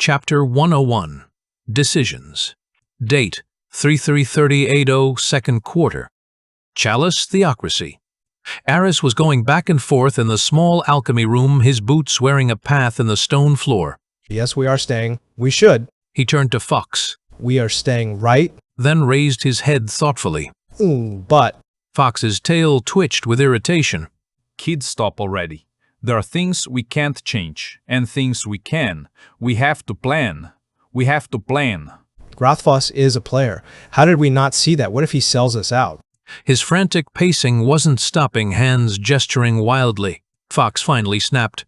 Chapter 101. Decisions. Date 3/3/3080, second quarter. Chalice Theocracy. Aris was going back and forth in the small alchemy room, his boots wearing a path in the stone floor. Yes, we are staying. We should. He turned to Fox, We are staying, right? then raised his head thoughtfully. But... Fox's tail twitched with irritation. Kids, stop already. There are things we can't change, and things we can. We have to plan. We have to plan. Grothfoss is a player. How did we not see that? What if he sells us out? His frantic pacing wasn't stopping, hands gesturing wildly. Fox finally snapped.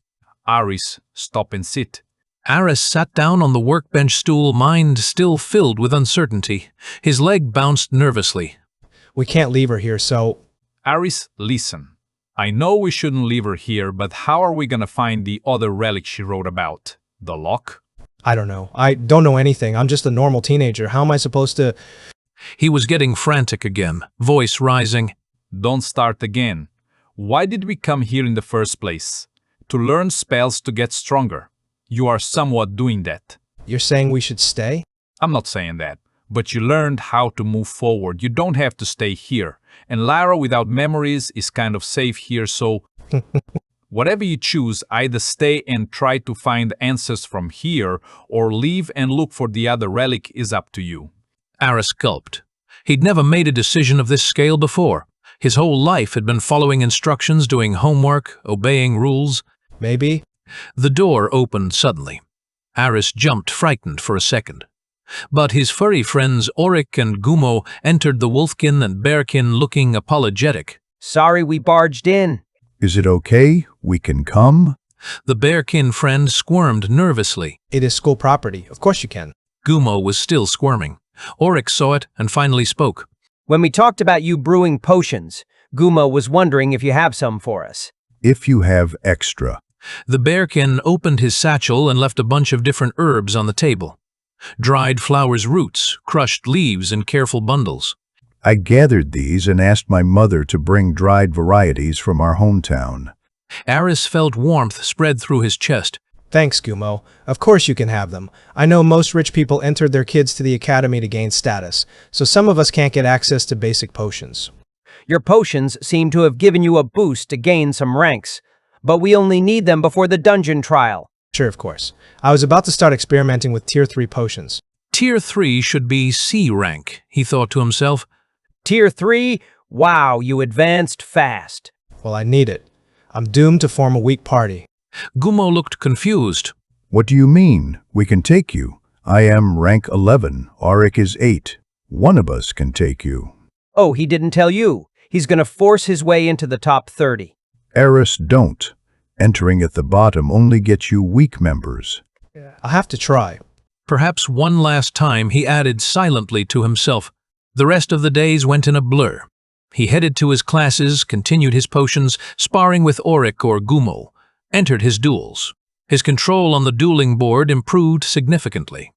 Aris, stop and sit. Aris sat down on the workbench stool, mind still filled with uncertainty. His leg bounced nervously. We can't leave her here, so... Aris, listen. I know we shouldn't leave her here, but how are we gonna find the other relic she wrote about? The lock? I don't know. I don't know anything. I'm just a normal teenager. How am I supposed to... He was getting frantic again, voice rising. Don't start again. Why did we come here in the first place? To learn spells to get stronger. You are somewhat doing that. You're saying we should stay? I'm not saying that, but you learned how to move forward. You don't have to stay here. And Lyra without memories is kind of safe here, so... Whatever you choose, either stay and try to find answers from here, or leave and look for the other relic is up to you. Aris gulped. He'd never made a decision of this scale before. His whole life had been following instructions, doing homework, obeying rules. Maybe. The door opened suddenly. Aris jumped, frightened for a second. But his furry friends Auric and Gumo entered the wolfkin and bearkin looking apologetic. Sorry we barged in. Is it okay? We can come? The bearkin friend squirmed nervously. It is school property. Of course you can. Gumo was still squirming. Auric saw it and finally spoke. When we talked about you brewing potions, Gumo was wondering if you have some for us. If you have extra. The bearkin opened his satchel and left a bunch of different herbs on the table. Dried flowers' roots, crushed leaves in careful bundles. I gathered these and asked my mother to bring dried varieties from our hometown. Aris felt warmth spread through his chest. Thanks, Gumo. Of course you can have them. I know most rich people entered their kids to the academy to gain status, so some of us can't get access to basic potions. Your potions seem to have given you a boost to gain some ranks, but we only need them before the dungeon trial. Sure, of course. I was about to start experimenting with Tier 3 potions. Tier 3 should be C rank, he thought to himself. Tier 3? Wow, you advanced fast. Well, I need it. I'm doomed to form a weak party. Gumo looked confused. What do you mean? We can take you. I am rank 11. Auric is 8. One of us can take you. Oh, he didn't tell you. He's gonna force his way into the top 30. Aris, don't. Entering at the bottom only gets you weak members. I'll have to try. Perhaps one last time, he added silently to himself. The rest of the days went in a blur. He headed to his classes, continued his potions, sparring with Auric or Gumo, entered his duels. His control on the dueling board improved significantly.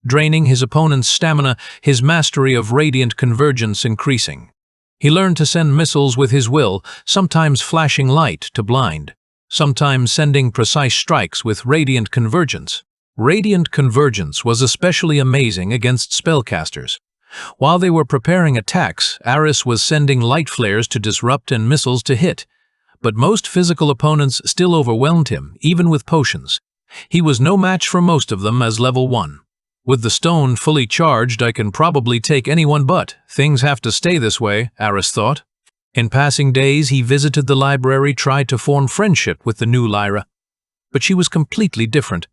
Draining his opponent's stamina, his mastery of radiant convergence increasing. He learned to send missiles with his will, sometimes flashing light to blind, sometimes sending precise strikes with radiant convergence. Radiant convergence was especially amazing against spellcasters. While they were preparing attacks, Aris was sending light flares to disrupt and missiles to hit. But most physical opponents still overwhelmed him, even with potions. He was no match for most of them as level 1. With the stone fully charged, I can probably take anyone but. Things have to stay this way, Aris thought. In passing days, he visited the library, tried to form friendship with the new Lyra. But she was completely different.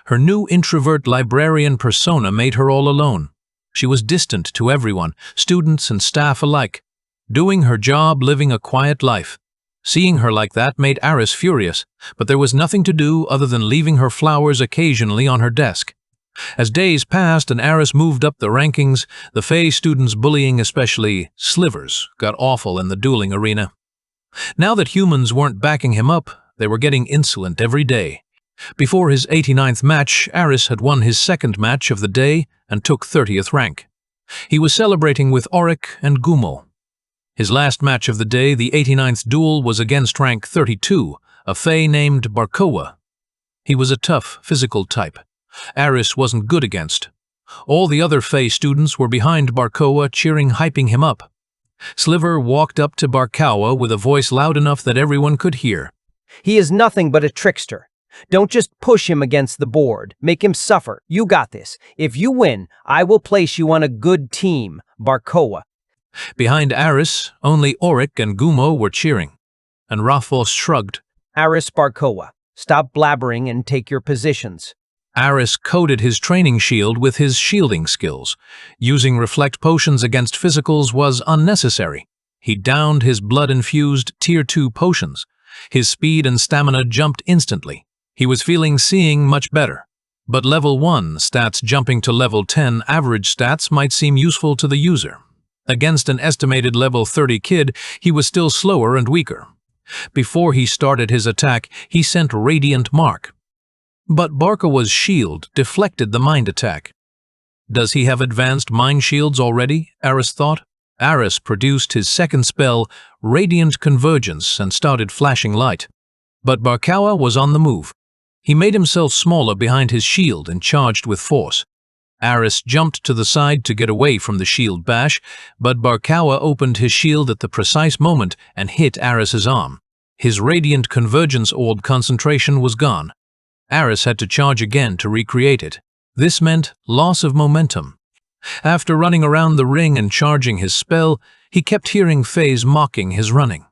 Her new introvert librarian persona made her all alone. She was distant to everyone, students and staff alike. Doing her job, living a quiet life. Seeing her like that made Aris furious, but there was nothing to do other than leaving her flowers occasionally on her desk. As days passed and Aris moved up the rankings, the Fey students' bullying, especially Slivers, got awful in the dueling arena. Now that humans weren't backing him up, they were getting insolent every day. Before his 89th match, Aris had won his second match of the day and took 30th rank. He was celebrating with Auric and Gumo. His last match of the day, the 89th duel, was against rank 32, a Fey named Barkoa. He was a tough, physical type. Aris wasn't good against. All the other Fey students were behind Barkoa, cheering, hyping him up. Sliver walked up to Barkoa with a voice loud enough that everyone could hear. He is nothing but a trickster. Don't just push him against the board. Make him suffer. You got this. If you win, I will place you on a good team, Barkoa. Behind Aris, only Auric and Gumo were cheering, and Raphos shrugged. Aris, Barkoa, stop blabbering and take your positions. Aris coated his training shield with his shielding skills. Using reflect potions against physicals was unnecessary. He downed his blood-infused Tier 2 potions. His speed and stamina jumped instantly. He was feeling seeing much better. But level 1 stats jumping to level 10 average stats might seem useful to the user. Against an estimated level 30 kid, he was still slower and weaker. Before he started his attack, he sent Radiant Mark. But Barkoa's shield deflected the mind attack. Does he have advanced mind shields already? Aris thought. Aris produced his second spell, Radiant Convergence, and started flashing light. But Barkoa was on the move. He made himself smaller behind his shield and charged with force. Aris jumped to the side to get away from the shield bash, but Barkoa opened his shield at the precise moment and hit Aris's arm. His Radiant Convergence orb concentration was gone. Aris had to charge again to recreate it. This meant loss of momentum. After running around the ring and charging his spell, he kept hearing Faze mocking his running.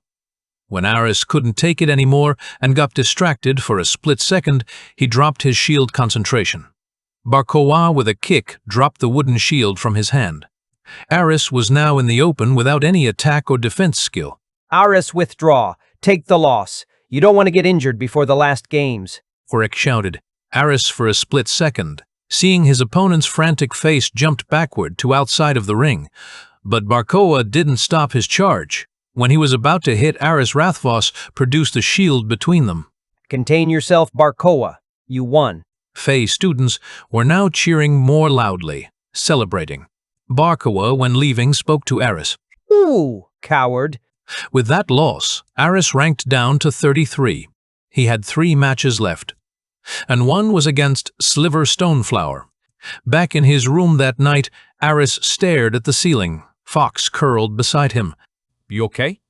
When Aris couldn't take it anymore and got distracted for a split second, he dropped his shield concentration. Barkoa, with a kick, dropped the wooden shield from his hand. Aris was now in the open without any attack or defense skill. Aris, withdraw. Take the loss. You don't want to get injured before the last games. Auric shouted. Aris, for a split second, seeing his opponent's frantic face, jumped backward to outside of the ring. But Barkoa didn't stop his charge. When he was about to hit Aris, Raphos produced a shield between them. Contain yourself, Barkoa. You won. Fey students were now cheering more loudly, celebrating. Barkoa, when leaving, spoke to Aris. Ooh, coward. With that loss, Aris ranked down to 33. He had 3 matches left, and one was against Sliver Stoneflower. Back in his room that night, Aris stared at the ceiling. Fox curled beside him. You okay?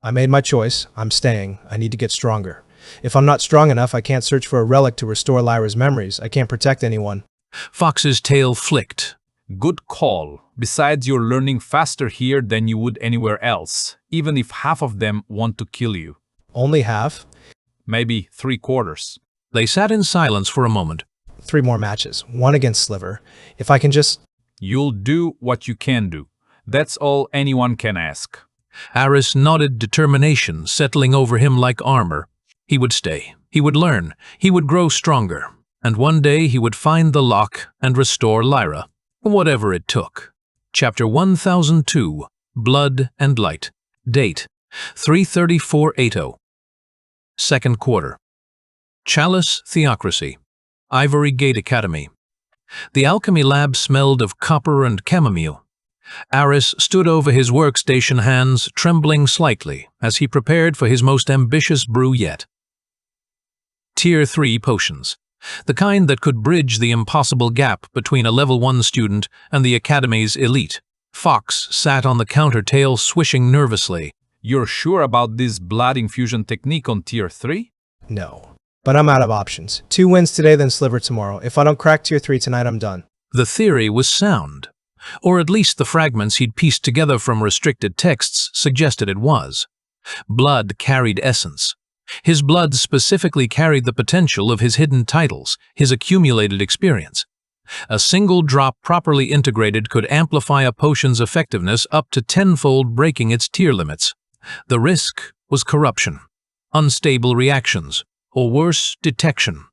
I made my choice. I'm staying. I need to get stronger. If I'm not strong enough, I can't search for a relic to restore Lyra's memories. I can't protect anyone. Fox's tail flicked. Good call. Besides, you're learning faster here than you would anywhere else, even if half of them want to kill you. Only half? Maybe 3/4. They sat in silence for a moment. 3 more matches. 1 against Sliver. If I can just... You'll do what you can do. That's all anyone can ask. Aris nodded determination, settling over him like armor. He would stay. He would learn. He would grow stronger. And one day he would find the lock and restore Lyra. Whatever it took. Chapter 1002, Blood and Light. Date, 3/34/80. Second quarter. Chalice Theocracy. Ivory Gate Academy. The alchemy lab smelled of copper and chamomile. Aris stood over his workstation, hands trembling slightly as he prepared for his most ambitious brew yet. Tier 3 potions. The kind that could bridge the impossible gap between a level 1 student and the Academy's elite. Fox sat on the counter, tail swishing nervously. You're sure about this blood infusion technique on Tier 3? No. But I'm out of options. 2 wins today, then Sliver tomorrow. If I don't crack Tier 3 tonight, I'm done. The theory was sound. Or at least the fragments he'd pieced together from restricted texts suggested it was. Blood carried essence. His blood specifically carried the potential of his hidden titles, his accumulated experience. A single drop properly integrated could amplify a potion's effectiveness up to 10-fold, breaking its tier limits. The risk was corruption, unstable reactions, or worse, detection.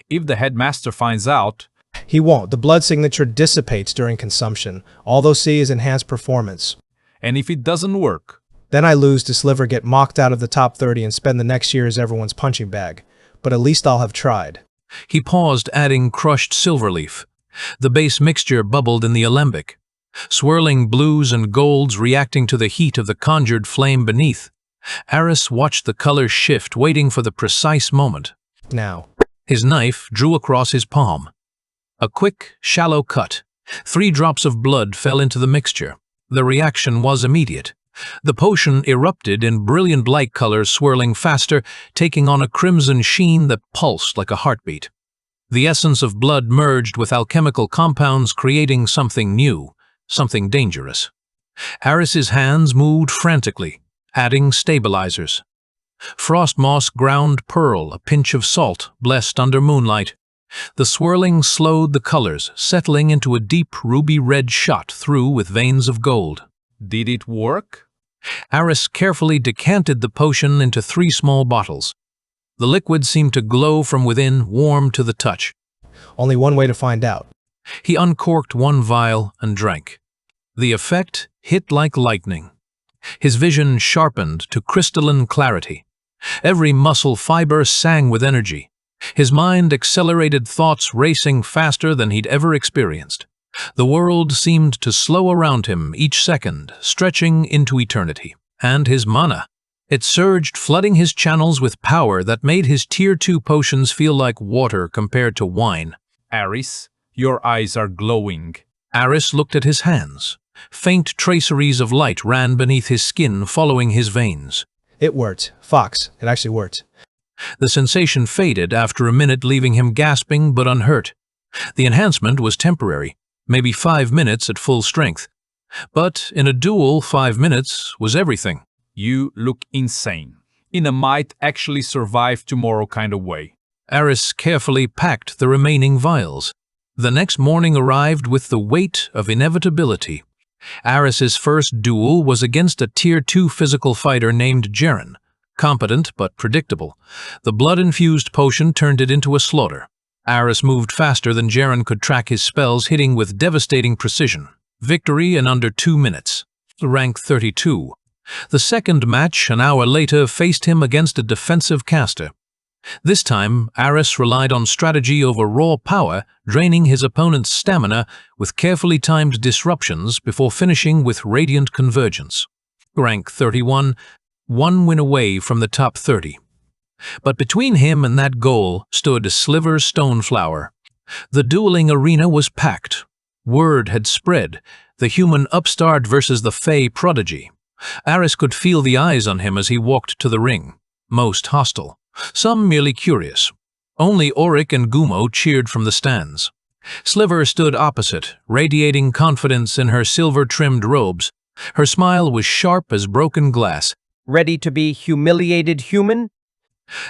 If the headmaster finds out... He won't. The blood signature dissipates during consumption. All they'll see is enhanced performance. And if it doesn't work? Then I lose to Sliver, get mocked out of the top 30, and spend the next year as everyone's punching bag. But at least I'll have tried. He paused, adding crushed silverleaf. The base mixture bubbled in the alembic, swirling blues and golds reacting to the heat of the conjured flame beneath. Aris watched the colors shift, waiting for the precise moment. Now. His knife drew across his palm. A quick, shallow cut. 3 drops of blood fell into the mixture. The reaction was immediate. The potion erupted in brilliant light colors, swirling faster, taking on a crimson sheen that pulsed like a heartbeat. The essence of blood merged with alchemical compounds, creating something new, something dangerous. Aris's hands moved frantically, adding stabilizers. Frost moss ground pearl, a pinch of salt, blessed under moonlight. The swirling slowed the colors, settling into a deep ruby-red shot through with veins of gold. Did it work? Aris carefully decanted the potion into 3 small bottles. The liquid seemed to glow from within, warm to the touch. Only one way to find out. He uncorked 1 vial and drank. The effect hit like lightning. His vision sharpened to crystalline clarity. Every muscle fiber sang with energy. His mind accelerated, thoughts racing faster than he'd ever experienced. The world seemed to slow around him each second, stretching into eternity. And his mana. It surged, flooding his channels with power that made his Tier 2 potions feel like water compared to wine. Aris, your eyes are glowing. Aris looked at his hands. Faint traceries of light ran beneath his skin, following his veins. It worked. Fox, it actually worked. The sensation faded after a minute, leaving him gasping but unhurt. The enhancement was temporary, maybe 5 minutes at full strength. But in a duel, 5 minutes was everything. You look insane. In a might actually survive tomorrow kind of way. Aris carefully packed the remaining vials. The next morning arrived with the weight of inevitability. Aris's first duel was against a Tier 2 physical fighter named Jaren. Competent but predictable. The blood-infused potion turned it into a slaughter. Aris moved faster than Jaren could track his spells, hitting with devastating precision. Victory in under 2 minutes. Rank 32. The second match, an hour later, faced him against a defensive caster. This time, Aris relied on strategy over raw power, draining his opponent's stamina with carefully timed disruptions before finishing with radiant convergence. Rank 31, 1 win away from the top 30. But between him and that goal stood Sliver Stoneflower. The dueling arena was packed. Word had spread, the human upstart versus the fey prodigy. Aris could feel the eyes on him as he walked to the ring, most hostile. Some merely curious. Only Auric and Gumo cheered from the stands. Sliver stood opposite, radiating confidence in her silver-trimmed robes. Her smile was sharp as broken glass. Ready to be humiliated human?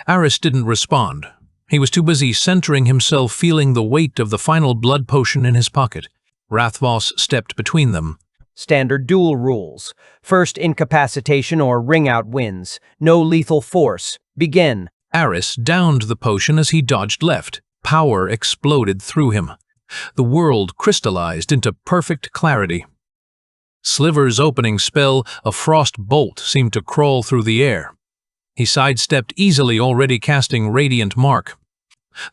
Aris didn't respond. He was too busy centering himself, feeling the weight of the final blood potion in his pocket. Rathvos stepped between them. Standard duel rules. First incapacitation or ring out wins. No lethal force. Begin. Aris downed the potion as he dodged left. Power exploded through him. The world crystallized into perfect clarity. Sliver's opening spell, a frost bolt, seemed to crawl through the air. He sidestepped easily, already casting Radiant Mark.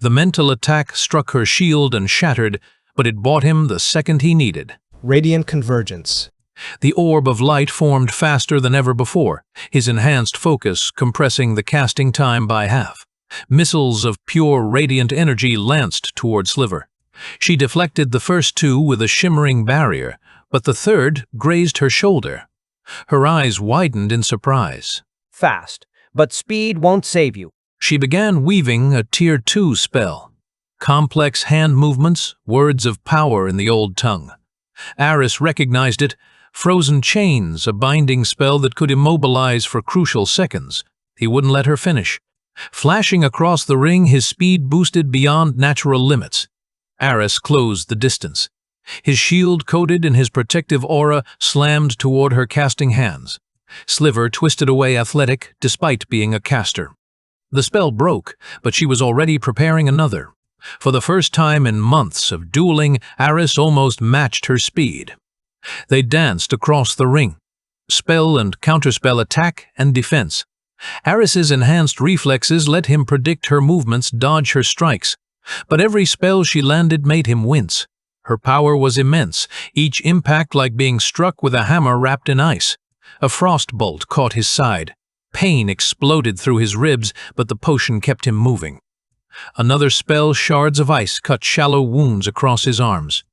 The mental attack struck her shield and shattered, but it bought him the second he needed. Radiant convergence. The orb of light formed faster than ever before, his enhanced focus compressing the casting time by half. Missiles of pure radiant energy lanced toward Sliver. She deflected the first 2 with a shimmering barrier, but the third grazed her shoulder. Her eyes widened in surprise. Fast, but speed won't save you. She began weaving a Tier 2 spell. Complex hand movements, words of power in the old tongue. Aris recognized it. Frozen Chains, a binding spell that could immobilize for crucial seconds. He wouldn't let her finish. Flashing across the ring, his speed boosted beyond natural limits. Aris closed the distance. His shield, coated in his protective aura, slammed toward her casting hands. Sliver twisted away, athletic, despite being a caster. The spell broke, but she was already preparing another. For the first time in months of dueling, Aris almost matched her speed. They danced across the ring. Spell and counterspell, attack and defense. Aris's enhanced reflexes let him predict her movements, dodge her strikes. But every spell she landed made him wince. Her power was immense, each impact like being struck with a hammer wrapped in ice. A frost bolt caught his side. Pain exploded through his ribs, but the potion kept him moving. Another spell, shards of ice, cut shallow wounds across his arms.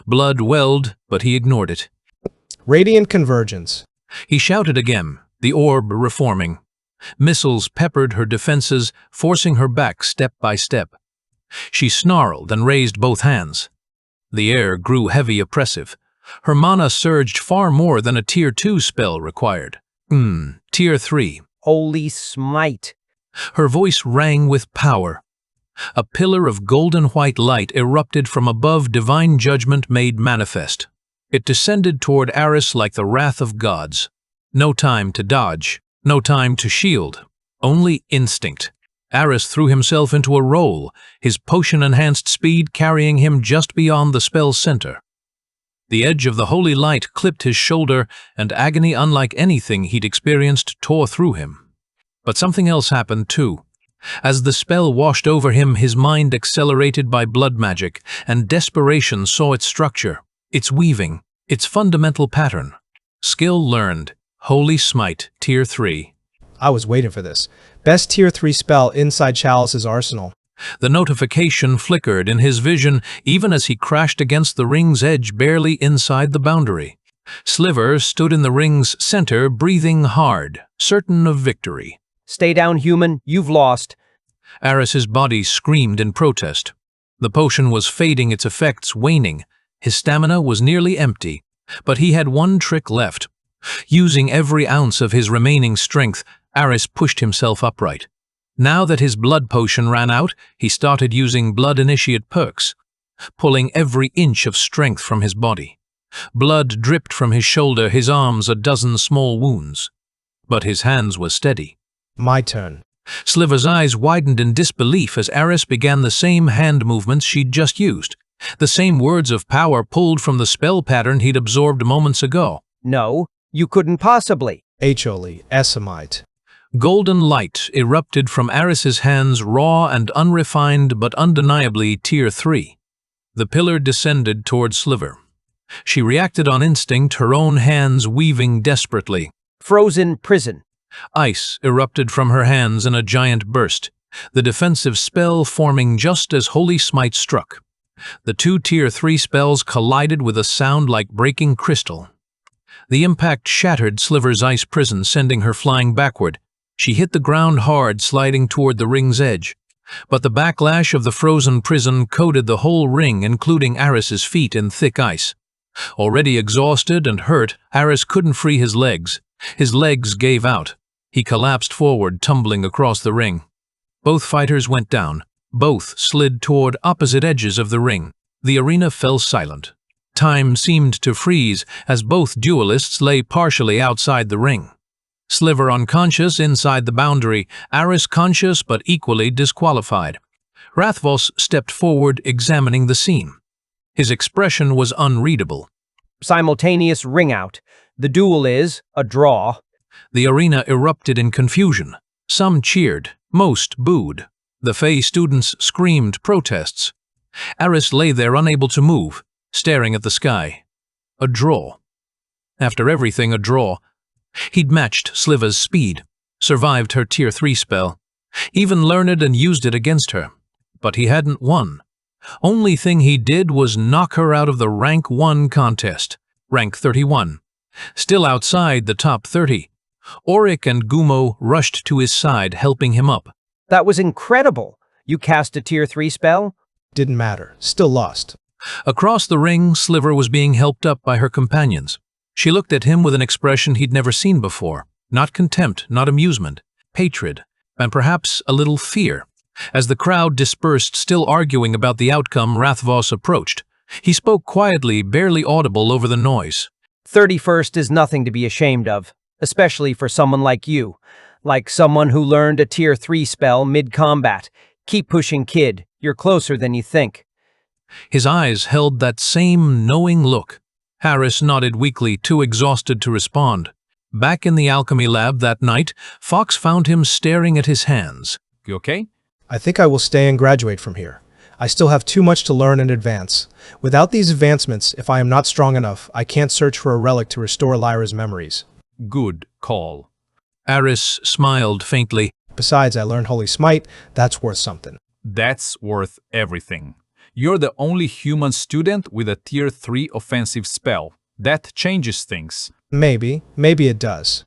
Blood welled, but he ignored it. Radiant convergence. He shouted again, the orb reforming. Missiles peppered her defenses, forcing her back step by step. She snarled and raised both hands. The air grew heavy, oppressive. Her mana surged far more than a Tier 2 spell required. Tier 3. Holy smite. Her voice rang with power. A pillar of golden-white light erupted from above, divine judgment made manifest. It descended toward Aris like the wrath of gods. No time to dodge, no time to shield, only instinct. Aris threw himself into a roll, his potion-enhanced speed carrying him just beyond the spell's center. The edge of the holy light clipped his shoulder, and agony unlike anything he'd experienced tore through him. But something else happened too. As the spell washed over him, his mind accelerated by blood magic, and desperation saw its structure, its weaving, its fundamental pattern. Skill learned. Holy Smite, Tier 3. I was waiting for this. Best Tier 3 spell inside Chalice's arsenal. The notification flickered in his vision even as he crashed against the ring's edge barely inside the boundary. Sliver stood in the ring's center, breathing hard, certain of victory. Stay down, human. You've lost. Aris's body screamed in protest. The potion was fading, its effects waning. His stamina was nearly empty, but he had one trick left. Using every ounce of his remaining strength, Aris pushed himself upright. Now that his blood potion ran out, he started using blood initiate perks, pulling every inch of strength from his body. Blood dripped from his shoulder, his arms a dozen small wounds. But his hands were steady. My turn. Sliver's eyes widened in disbelief as Aris began the same hand movements she'd just used. The same words of power pulled from the spell pattern he'd absorbed moments ago. No, you couldn't possibly. Holi, Essamite. Golden light erupted from Aris's hands, raw and unrefined but undeniably Tier 3. The pillar descended toward Sliver. She reacted on instinct, her own hands weaving desperately. Frozen prison. Ice erupted from her hands in a giant burst, the defensive spell forming just as Holy Smite struck. The two Tier 3 spells collided with a sound like breaking crystal. The impact shattered Sliver's ice prison, sending her flying backward. She hit the ground hard, sliding toward the ring's edge. But the backlash of the frozen prison coated the whole ring, including Aris's feet, in thick ice. Already exhausted and hurt, Aris couldn't free his legs. His legs gave out. He collapsed forward, tumbling across the ring. Both fighters went down. Both slid toward opposite edges of the ring. The arena fell silent. Time seemed to freeze as both duelists lay partially outside the ring. Sliver unconscious inside the boundary, Aris conscious but equally disqualified. Rathvos stepped forward, examining the scene. His expression was unreadable. Simultaneous ring out. The duel is a draw. The arena erupted in confusion. Some cheered, most booed. The Fey students screamed protests. Aris lay there unable to move, staring at the sky. A draw. After everything, a draw. He'd matched Sliver's speed, survived her Tier 3 spell, even learned and used it against her. But he hadn't won. Only thing he did was knock her out of the Rank 1 contest, Rank 31. Still outside the top 30. Auric and Gumo rushed to his side, helping him up. That was incredible. You cast a Tier 3 spell? Didn't matter. Still lost. Across the ring, Sliver was being helped up by her companions. She looked at him with an expression he'd never seen before. Not contempt, not amusement, hatred, and perhaps a little fear. As the crowd dispersed, still arguing about the outcome, Rathvos approached. He spoke quietly, barely audible over the noise. 31st is nothing to be ashamed of, especially for someone like you. Like someone who learned a Tier 3 spell mid-combat. Keep pushing, kid. You're closer than you think. His eyes held that same knowing look. Aris nodded weakly, too exhausted to respond. Back in the alchemy lab that night, Fox found him staring at his hands. You okay? I think I will stay and graduate from here. I still have too much to learn and advance. Without these advancements, if I am not strong enough, I can't search for a relic to restore Lyra's memories. Good call. Aris smiled faintly. Besides, I learned Holy Smite. That's worth something. That's worth everything. You're the only human student with a Tier 3 offensive spell. That changes things. Maybe it does.